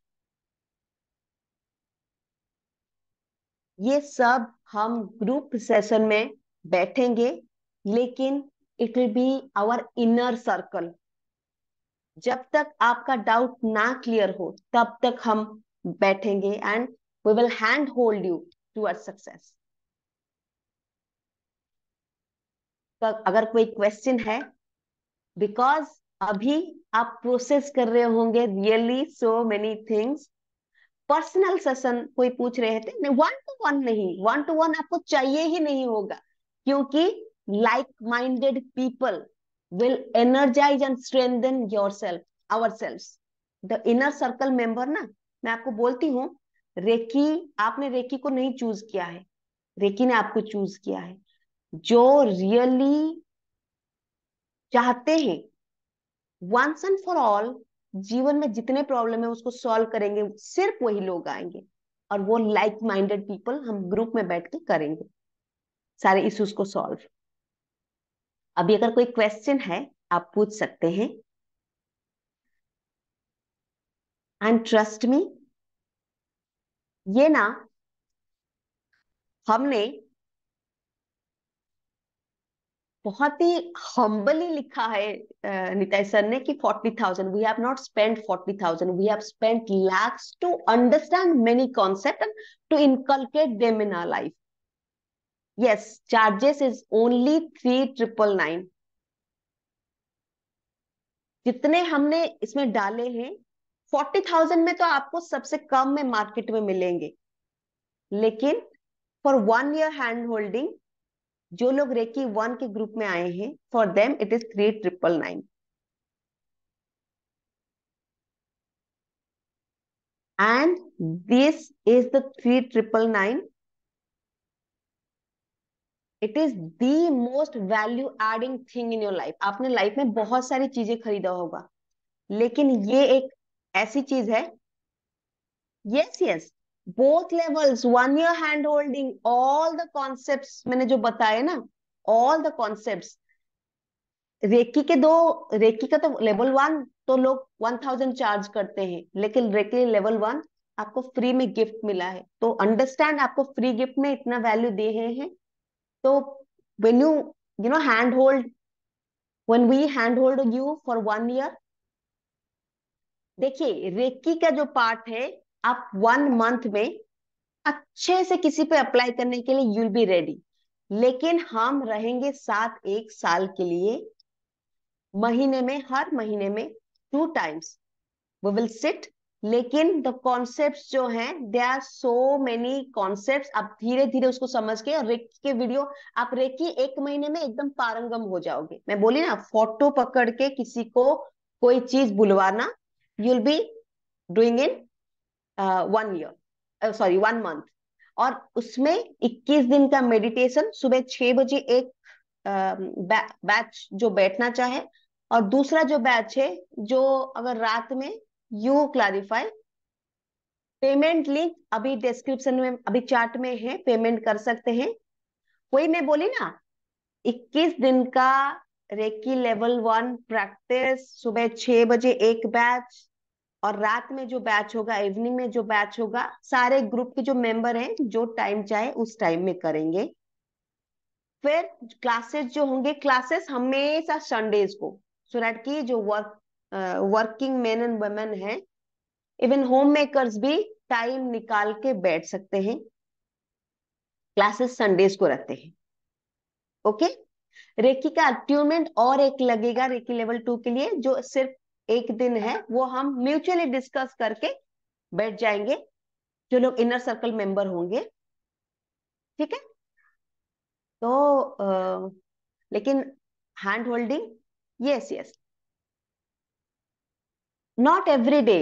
Speaker 2: ये सब हम ग्रुप सेशन में बैठेंगे, लेकिन it will be our inner circle. जब तक आपका डाउट ना क्लियर हो तब तक हम बैठेंगे, and we will hand hold you toward success. तो अगर कोई क्वेश्चन है, बिकॉज अभी आप प्रोसेस कर रहे होंगे really so many things. Personal session कोई पूछ रहे थे, नहीं, 1 to 1 नहीं, 1 to 1 आपको चाहिए ही नहीं होगा, क्योंकि like minded people will energise and strengthen yourself, ourself. The inner circle member ना, मैं आपको बोलती हूँ, रेकी, आपने रेकी को नहीं चूज किया है, रेकी ने आपको चूज किया है। जो रियली चाहते हैं वंस एंड फॉर ऑल, जीवन में जितने प्रॉब्लम है उसको सॉल्व करेंगे, सिर्फ वही लोग आएंगे। और वो लाइक माइंडेड पीपल, हम ग्रुप में बैठ के करेंगे सारे इश्यूज को सॉल्व। अभी अगर कोई क्वेश्चन है आप पूछ सकते हैं, एंड ट्रस्ट मी, ये ना हमने बहुत ही हम्बली लिखा है, निताई सर ने, कि 40,000, we have not spent 40,000, we have spent lakhs to understand many concept and to inculcate them in our life. Yes, charges is only 3,999। जितने हमने इसमें डाले हैं, 40,000 में तो आपको सबसे कम में मार्केट में मिलेंगे, लेकिन फॉर 1 ईयर हैंड होल्डिंग, जो लोग रेकी 1 के ग्रुप में आए हैं, for them it is 3,999। And this is the 3,999, it is the most value adding thing in your life. आपने लाइफ में बहुत सारी चीजें खरीदा होगा, लेकिन ये एक ऐसी चीज है। Yes yes, both levels, 1 year hand holding, all the concepts मैंने जो बताए ना, ऑल द कॉन्सेप्ट्स। रेकी के दो, रेकी का तो लेवल 1 तो लोग 1000 चार्ज करते हैं, लेकिन रेकी लेवल 1 आपको फ्री में गिफ्ट मिला है, तो अंडरस्टैंड, आपको फ्री गिफ्ट में इतना वैल्यू दे रहे हैं। तो when you know hand hold, when we hand hold you for 1 year, देखिए रेकी का जो पार्ट है, आप 1 मंथ में अच्छे से किसी पे अप्लाई करने के लिए यूल बी रेडी, लेकिन हम रहेंगे साथ 1 साल के लिए। महीने में, हर महीने में 2 टाइम्स वी विल सिट। लेकिन द कॉन्सेप्ट्स जो हैं, they are so many concepts, आप धीरे धीरे उसको समझ के, और रेकी के वीडियो, आप रेकी 1 महीने में एकदम पारंगम हो जाओगे। मैं बोली ना, फोटो पकड़ के किसी को कोई चीज बुलवाना, you'll be doing in 1 year, sorry 1 month. और उसमें 21 दिन का मेडिटेशन, सुबह 6 बजे एक बैच जो बैठना चाहे, और दूसरा जो बैच है जो अगर रात में, यू क्लैरिफाई। पेमेंट लिंक अभी डिस्क्रिप्शन में, अभी चार्ट में है, पेमेंट कर सकते हैं। वही मैं बोली ना, 21 दिन का रेकी लेवल 1 प्रैक्टिस, सुबह 6 बजे एक बैच, और रात में जो बैच होगा, इवनिंग में जो बैच होगा, सारे ग्रुप के जो मेंबर हैं जो टाइम चाहे उस टाइम में करेंगे। फिर क्लासेस जो होंगे, क्लासेस हमेशा संडेज को, सो दैट की जो वर्किंग मेन एंड वुमेन है, इवन होम मेकर्स भी टाइम निकाल के बैठ सकते हैं। क्लासेस संडेज को रहते हैं। ओके। रेकी का अट्यूनमेंट और एक लगेगा रेकी लेवल 2 के लिए, जो सिर्फ एक दिन है, वो हम म्यूचुअली डिस्कस करके बैठ जाएंगे, जो लोग इनर सर्कल मेंबर होंगे। ठीक है। तो लेकिन hand holding, yes yes, not every day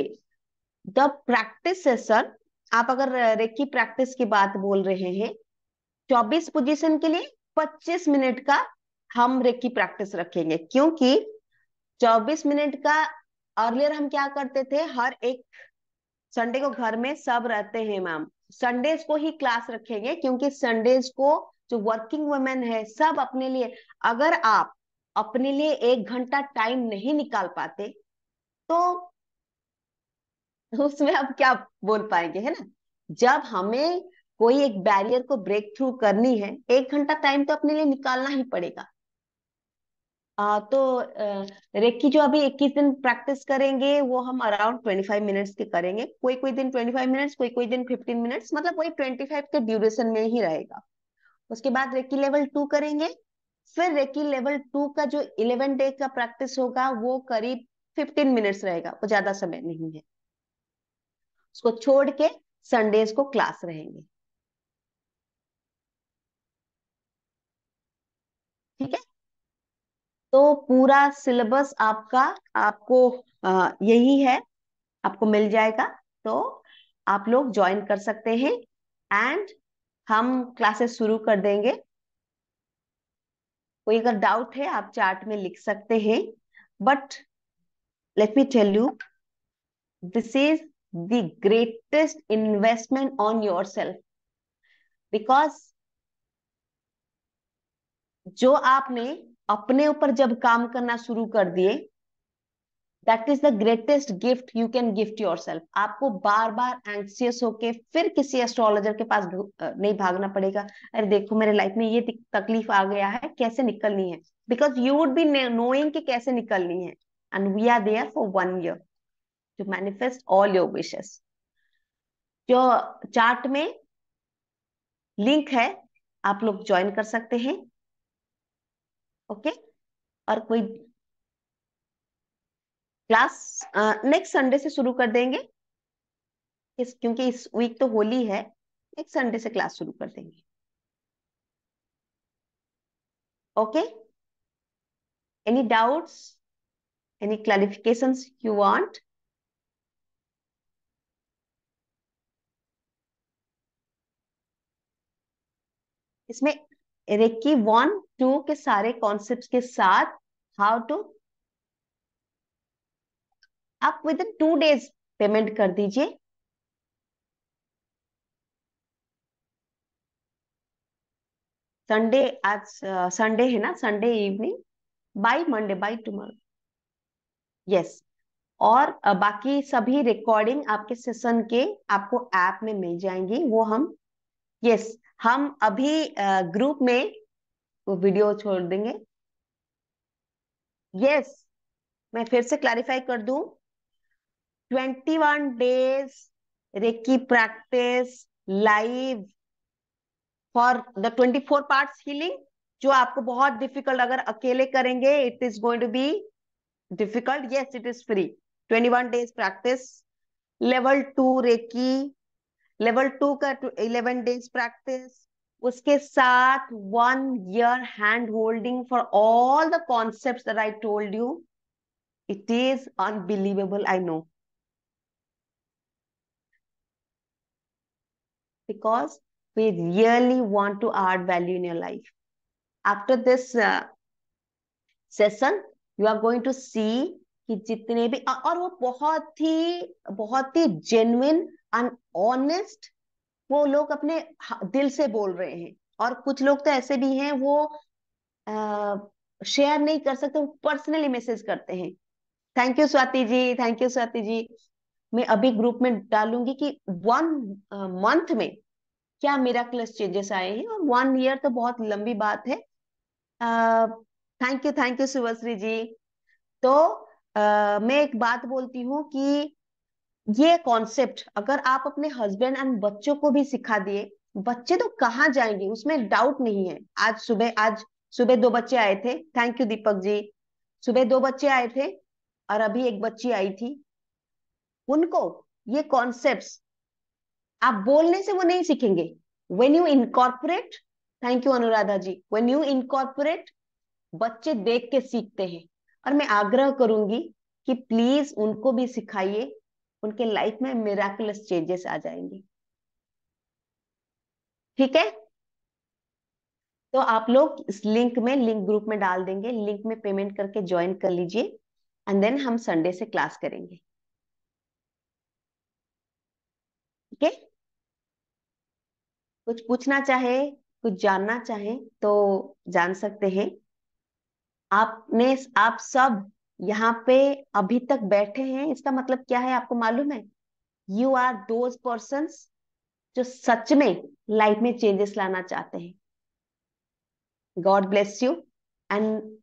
Speaker 2: the practice session. आप अगर रेकी प्रैक्टिस की बात बोल रहे हैं, 24 पोजीशन के लिए 25 मिनट का हम रेकी प्रैक्टिस रखेंगे, क्योंकि 24 मिनट का, अर्लियर हम क्या करते थे, हर एक संडे को घर में सब रहते हैं मैम, संडेज को ही क्लास रखेंगे, क्योंकि संडेज को जो वर्किंग वुमेन है सब अपने लिए, अगर आप अपने लिए 1 घंटा टाइम नहीं निकाल पाते, तो उसमें अब क्या बोल पाएंगे, है ना। जब हमें कोई एक बैरियर को ब्रेक थ्रू करनी है, 1 घंटा टाइम तो अपने लिए निकालना ही पड़ेगा। तो रेकी जो अभी 21 दिन प्रैक्टिस करेंगे, वो हम अराउंड 25 मिनट्स के करेंगे। कोई कोई दिन 25 मिनट्स, कोई कोई दिन 15 मिनट्स, मतलब वही 25 के ड्यूरेशन में ही रहेगा। उसके बाद रेकी लेवल 2 करेंगे। फिर रेकी लेवल 2 का जो 11 डे का प्रैक्टिस होगा, वो करीब 15 मिनट्स रहेगा, वो ज्यादा समय नहीं है। उसको छोड़ के संडेज को क्लास रहेंगे। ठीक है। तो पूरा सिलेबस आपका, आपको यही है, आपको मिल जाएगा। तो आप लोग ज्वाइन कर सकते हैं, एंड हम क्लासेस शुरू कर देंगे। कोई अगर डाउट है आप चार्ट में लिख सकते हैं, but let me tell you, this is the greatest investment on yourself, because जो आपने अपने ऊपर जब काम करना शुरू कर दिए, that is the greatest gift you can gift your self. आपको बार बार एंक्सियस होके फिर किसी एस्ट्रोलॉजर के पास नहीं भागना पड़ेगा, अरे देखो मेरे लाइफ में ये तकलीफ आ गया है, कैसे निकलनी है, because you would be knowing कि कैसे निकलनी है, and we are there for 1 year to manifest all your wishes. जो चार्ट में लिंक है, आप लोग ज्वाइन कर सकते हैं। ओके। और कोई क्लास नेक्स्ट संडे से शुरू कर देंगे, क्योंकि इस वीक तो होली है, नेक्स्ट संडे से क्लास शुरू कर देंगे। Okay. Any doubts, any clarifications you want? इसमें रेकी 1 2 के सारे कॉन्सेप्ट्स के साथ हाउ टू, आप विद इन 2 डेज पेमेंट कर दीजिए। संडे, आज संडे है ना, Sunday evening, by Monday, by tomorrow. Yes, और बाकी सभी रिकॉर्डिंग आपके सेशन के आपको ऐप में मिल जाएंगी। वो हम, यस, हम अभी ग्रुप में वो वीडियो छोड़ देंगे। यस, मैं फिर से क्लैरिफाई कर दूं, 21 days reiki practice live for the 24 parts healing, जो आपको बहुत डिफिकल्ट, अगर अकेले करेंगे it is going to be difficult. Yes, it is free. 21 days practice, level 2 reiki, level 2 का 11 days प्रैक्टिस, उसके साथ 1 year hand holding for all the concepts that I told you. It is unbelievable, I know, because we really want to add value in your life. After this session, you are going to see कि जितने भी और वो बहुत ही genuine and honest वो लोग अपने दिल से बोल रहे हैं। और कुछ लोग तो ऐसे भी हैं, वो शेयर नहीं कर सकते, वो पर्सनली मैसेज करते हैं। Thank you Swati ji, thank you Swati ji. मैं अभी ग्रुप में डालूंगी कि 1 month में क्या मिराकुलस चेंजेस आए हैं, और 1 year तो बहुत लंबी बात है। थैंक यू सुभश्री जी। तो मैं एक बात बोलती हूँ कि ये कॉन्सेप्ट अगर आप अपने हस्बैंड एंड बच्चों को भी सिखा दिए, बच्चे तो कहाँ जाएंगे, उसमें डाउट नहीं है। आज सुबह 2 बच्चे आए थे, थैंक यू दीपक जी। सुबह 2 बच्चे आए थे और अभी एक बच्ची आई थी। उनको ये कॉन्सेप्ट्स आप बोलने से वो नहीं सीखेंगे। When you incorporate, thank you Anuradha ji, when you incorporate, बच्चे देख के सीखते हैं। और मैं आग्रह करूंगी कि प्लीज उनको भी सिखाइए, उनके लाइफ में मिराकुलस चेंजेस आ जाएंगे। ठीक है, तो आप लोग इस लिंक ग्रुप में डाल देंगे, लिंक में पेमेंट करके ज्वाइन कर लीजिए, एंड देन हम संडे से क्लास करेंगे। ठीक है, कुछ पूछना चाहे, कुछ जानना चाहे तो जान सकते हैं। आप सब यहाँ पे अभी तक बैठे हैं, इसका मतलब क्या है आपको मालूम है? यू आर दोज पर्सन्स जो सच में लाइफ में चेंजेस लाना चाहते हैं। God bless you and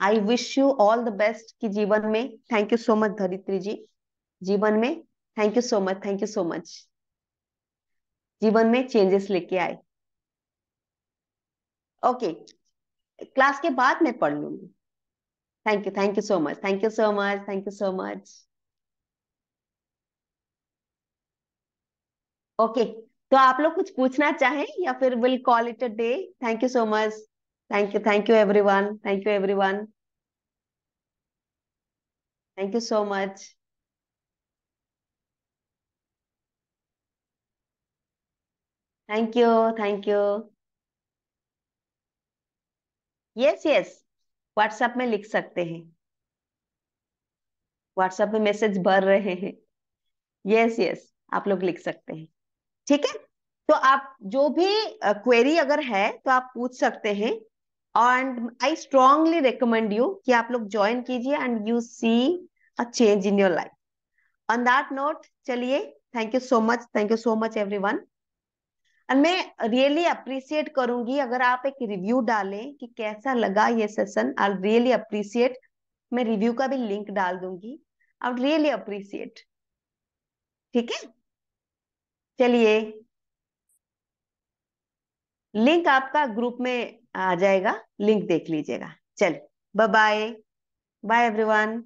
Speaker 2: I wish you all the best कि जीवन में, थैंक यू सो मच धरित्री जी, जीवन में thank you so much, thank you so much, जीवन में चेंजेस लेके आए। ओके, क्लास के बाद मैं पढ़ लूंगी। Thank you so much, thank you so much, thank you so much. Okay, तो आप लोग कुछ पूछना चाहें या फिर will call it a day? Thank you so much, thank you everyone, thank you everyone, thank you so much. Thank you, thank you. Yes yes, WhatsApp में लिख सकते हैं, व्हाट्सएप में मैसेज भर रहे हैं। यस यस, आप लोग लिख सकते हैं। ठीक है, तो आप जो भी क्वेरी अगर है तो आप पूछ सकते हैं। And I strongly recommend you कि आप लोग ज्वाइन कीजिए and you see a change in your life. On that note, चलिए, thank you so much everyone. And मैं रियली अप्रिशिएट करूंगी अगर आप एक रिव्यू डालें कि कैसा लगा ये सेशन। आई रियली अप्रिशिएट, मैं रिव्यू का भी लिंक डाल दूंगी। I really appreciate. ठीक है, चलिए, लिंक आपका ग्रुप में आ जाएगा, लिंक देख लीजिएगा। चलिए, बाय बाय, बाय एवरीवन।